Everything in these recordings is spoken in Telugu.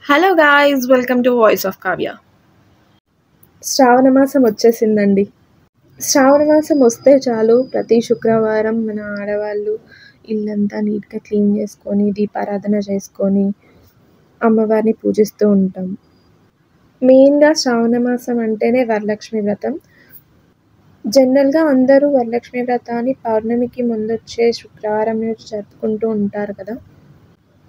Hello guys, welcome to voice of Kavya. శ్రావణ మాసం వచ్చేసిందండి. శ్రావణ మాసం వస్తే చాలు ప్రతి శుక్రవారం మన ఆడవాళ్ళు ఇల్లంతా నీట్గా క్లీన్ చేసుకొని దీపారాధన చేసుకొని అమ్మవారిని పూజిస్తూ ఉంటాం. మెయిన్గా శ్రావణ మాసం అంటేనే వరలక్ష్మి వ్రతం. జనరల్గా అందరూ వరలక్ష్మి వ్రతాన్ని పౌర్ణమికి ముందు వచ్చే శుక్రవారం రోజు జరుపుకుంటూ ఉంటారు కదా.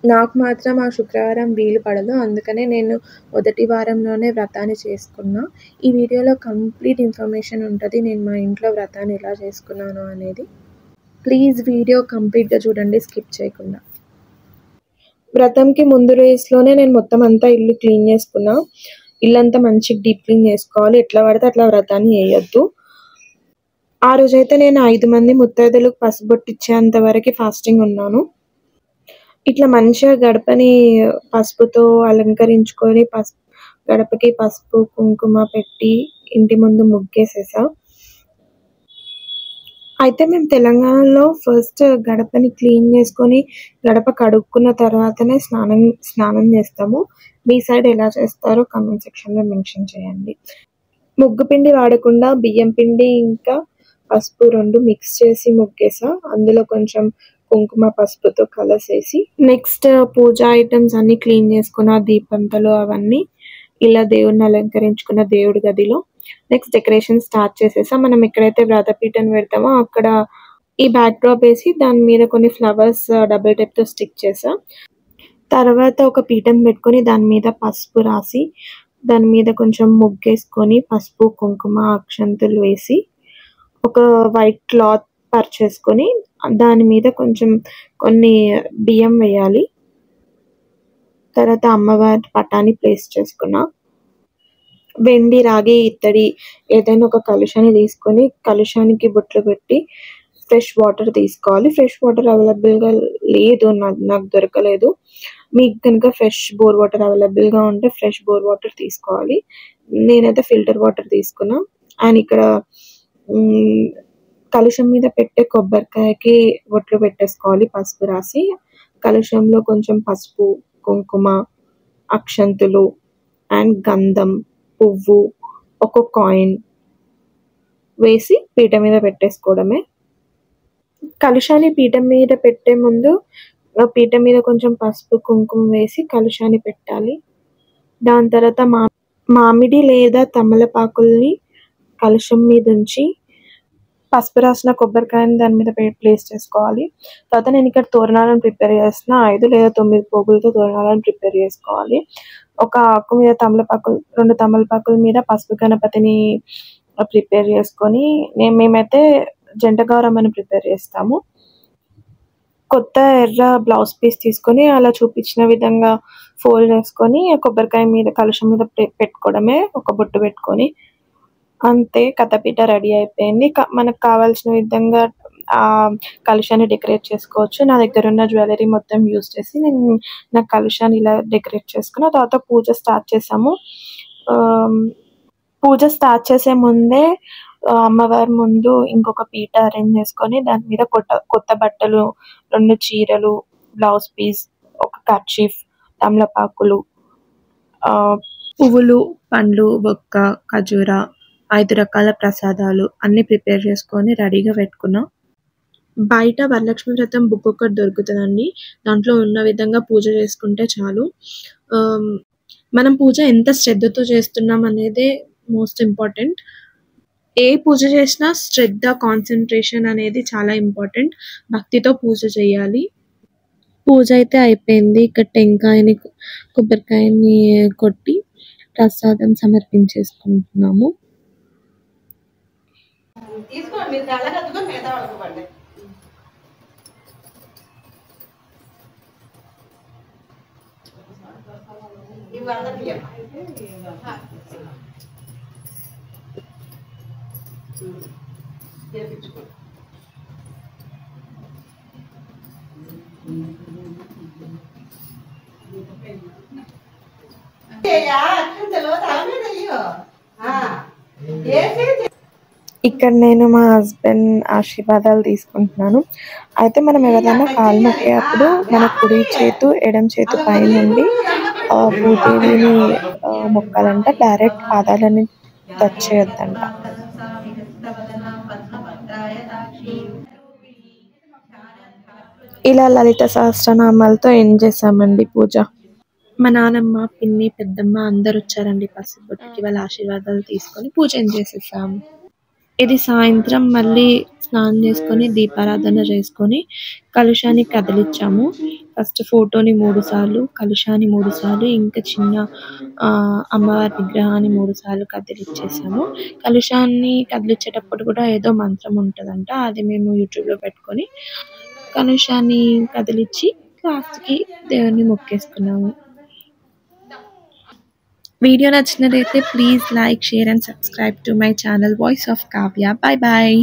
నాకు మాత్రం ఆ శుక్రవారం వీలు పడదు, అందుకనే నేను మొదటి వారంలోనే వ్రతాన్ని చేసుకున్నా. ఈ వీడియోలో కంప్లీట్ ఇన్ఫర్మేషన్ ఉంటుంది, నేను మా ఇంట్లో వ్రతాన్ని ఎలా చేసుకున్నాను అనేది. ప్లీజ్ వీడియో కంప్లీట్గా చూడండి, స్కిప్ చేయకుండా. వ్రతంకి ముందు రోజులోనే నేను మొత్తం అంతా ఇల్లు క్లీన్ చేసుకున్నా. ఇల్లంతా మంచిగా డీప్ క్లీన్ చేసుకోవాలి, ఎట్లా పడితే అట్లా వ్రతాన్ని వేయొద్దు. ఆ రోజైతే నేను 5 మంది ముత్తైదులకు పసుబొట్టిచ్చేంత వరకు ఫాస్టింగ్ ఉన్నాను. ఇట్లా మంచిగా గడపని పసుపుతో అలంకరించుకొని గడపకి పసుపు కుంకుమ పెట్టి ఇంటి ముందు ముగ్గేసేసా. అయితే మేము తెలంగాణలో ఫస్ట్ గడపని క్లీన్ చేసుకొని గడప కడుక్కున్న తర్వాతనే స్నానం చేస్తాము. మీ సైడ్ ఎలా చేస్తారో కామెంట్ సెక్షన్లో మెన్షన్ చేయండి. ముగ్గు పిండి వాడకుండా బియ్యం పిండి ఇంకా పసుపు 2 మిక్స్ చేసి ముగ్గేసా. అందులో కొంచెం కుంకుమ పసుపుతో కలసేసి నెక్స్ట్ పూజా ఐటమ్స్ అన్ని క్లీన్ చేసుకున్న దీపంతలు అవన్నీ ఇలా దేవుడిని అలంకరించుకున్న దేవుడి గదిలో నెక్స్ట్ డెకరేషన్ స్టార్ట్ చేసేసా. మనం ఎక్కడైతే వ్రతపీఠను పెడతామో అక్కడ ఈ బ్యాక్ డ్రాప్ వేసి దాని మీద కొన్ని ఫ్లవర్స్ డబుల్ టేప్తో స్టిక్ చేసా. తర్వాత ఒక పీఠం పెట్టుకొని దాని మీద పసుపు రాసి దాని మీద కొంచెం ముగ్గేసుకొని పసుపు కుంకుమ అక్షంతులు వేసి ఒక వైట్ క్లాత్ పరిచేసుకొని దాని మీద కొన్ని బియ్యం వేయాలి. తర్వాత అమ్మవారి పటాన్ని ప్లేస్ చేసుకున్నా. వెండి రాగి ఇత్తడి ఏదైనా ఒక కలుషాన్ని తీసుకొని కలుషానికి బొట్లు పెట్టి ఫ్రెష్ వాటర్ తీసుకోవాలి. ఫ్రెష్ వాటర్ అవైలబుల్గా లేదు, నాకు దొరకలేదు. మీకు కనుక ఫ్రెష్ బోర్ వాటర్ అవైలబుల్గా ఉంటే ఫ్రెష్ బోర్ వాటర్ తీసుకోవాలి. నేనైతే ఫిల్టర్ వాటర్ తీసుకున్నా. అండ్ ఇక్కడ కలుషం మీద పెట్టే కొబ్బరికాయకి బొట్లు పెట్టేసుకోవాలి పసుపు రాసి. కలుషంలో కొంచెం పసుపు కుంకుమ అక్షంతులు అండ్ గంధం పువ్వు ఒక కాయిన్ వేసి పీఠం మీద పెట్టేసుకోవడమే. కలుషాన్ని పీఠం మీద పెట్టే ముందు పీఠం మీద కొంచెం పసుపు కుంకుమ వేసి కలుషాన్ని పెట్టాలి. దాని తర్వాత మామిడి లేదా తమలపాకుల్ని కలుషం మీద ఉంచి పసుపు రాసిన కొబ్బరికాయని దాని మీద ప్లేస్ చేసుకోవాలి. తర్వాత నేను ఇక్కడ తోరణాలను ప్రిపేర్ చేస్తున్నా. 5 లేదా 9 పోగులతో తోరణాలను ప్రిపేర్ చేసుకోవాలి. ఒక ఆకు మీద 2 తమలపాకుల మీద పసుపు గణపతిని ప్రిపేర్ చేసుకొని మేమైతే జంట గౌరమ్మని ప్రిపేర్ చేస్తాము. కొత్త ఎర్ర బ్లౌజ్ పీస్ తీసుకొని అలా చూపించిన విధంగా ఫోల్డ్ చేసుకొని కొబ్బరికాయ మీద కలుషం మీద పెట్టుకోవడమే, ఒక బొట్టు పెట్టుకొని. అంతే, కథపీట రెడీ అయిపోయింది. మనకు కావాల్సిన విధంగా ఆ కలుషాన్ని డెకరేట్ చేసుకోవచ్చు. నా దగ్గర ఉన్న జ్యువెలరీ మొత్తం యూజ్ చేసి నేను నా కలుషాన్ని ఇలా డెకరేట్ చేసుకున్న తర్వాత పూజ స్టార్ట్ చేసాము. పూజ స్టార్ట్ చేసే ముందే అమ్మవారి ముందు ఇంకొక పీట అరేంజ్ చేసుకొని దాని మీద కొత్త బట్టలు 2 చీరలు బ్లౌజ్ పీస్ ఒక కర్చీఫ్ తమలపాకులు పువ్వులు పండ్లు బొక్క ఖజూర 5 రకాల ప్రసాదాలు అన్ని ప్రిపేర్ చేసుకొని రెడీగా పెట్టుకున్నాం. బయట వరలక్ష్మి వ్రతం బుక్ ఒకటి దొరుకుతుందండి. దాంట్లో ఉన్న విధంగా పూజ చేసుకుంటే చాలు. మనం పూజ ఎంత శ్రద్ధతో చేస్తున్నాం అనేదే మోస్ట్ ఇంపార్టెంట్. ఏ పూజ చేసినా శ్రద్ధ కాన్సన్ట్రేషన్ అనేది చాలా ఇంపార్టెంట్. భక్తితో పూజ చేయాలి. పూజ అయితే అయిపోయింది. ఇక్కడ టెంకాయని కొబ్బరికాయని కొట్టి ప్రసాదం సమర్పించేసుకుంటున్నాము. ఇక్కడ నేను మా హస్బెండ్ ఆశీర్వాదాలు తీసుకుంటున్నాను. అయితే మనం ఎవరైనా కాలు మొక్కేటప్పుడు మన కుడి చేతు ఎడమ చేతు పై నుండి భూదేవిని మొక్కాలంట. డైరెక్ట్ పాదాలని టచ్ చేయొద్దంట. ఇలా లలిత సహస్రనామాలతో ఎండ్ చేసామండి పూజ. మా నానమ్మ, పిన్ని, పెద్దమ్మ అందరు వచ్చారండి పసుపుబొట్టుకి. వాళ్ళ ఆశీర్వాదాలు తీసుకొని పూజ ఎండ్ చేసేసాము. ఇది సాయంత్రం మళ్ళీ స్నానం చేసుకొని దీపారాధన చేసుకొని కలుషాన్ని కదిలిచ్చాము. ఫస్ట్ ఫోటోని 3 సార్లు, కలుషాన్ని 3 సార్లు, ఇంకా చిన్న అమ్మవారి విగ్రహాన్ని 3 సార్లు కదిలిచ్చేసాము. కలుషాన్ని కదిలిచ్చేటప్పుడు కూడా ఏదో మంత్రం ఉంటుందంట. అది మేము యూట్యూబ్లో పెట్టుకొని కలుషాన్ని కదిలిచ్చి లాస్ట్కి దేవుని మొక్కేసుకున్నాము. వీడియో నచ్చినట్లయితే please like, share and subscribe to my channel voice of Kavya. Bye bye.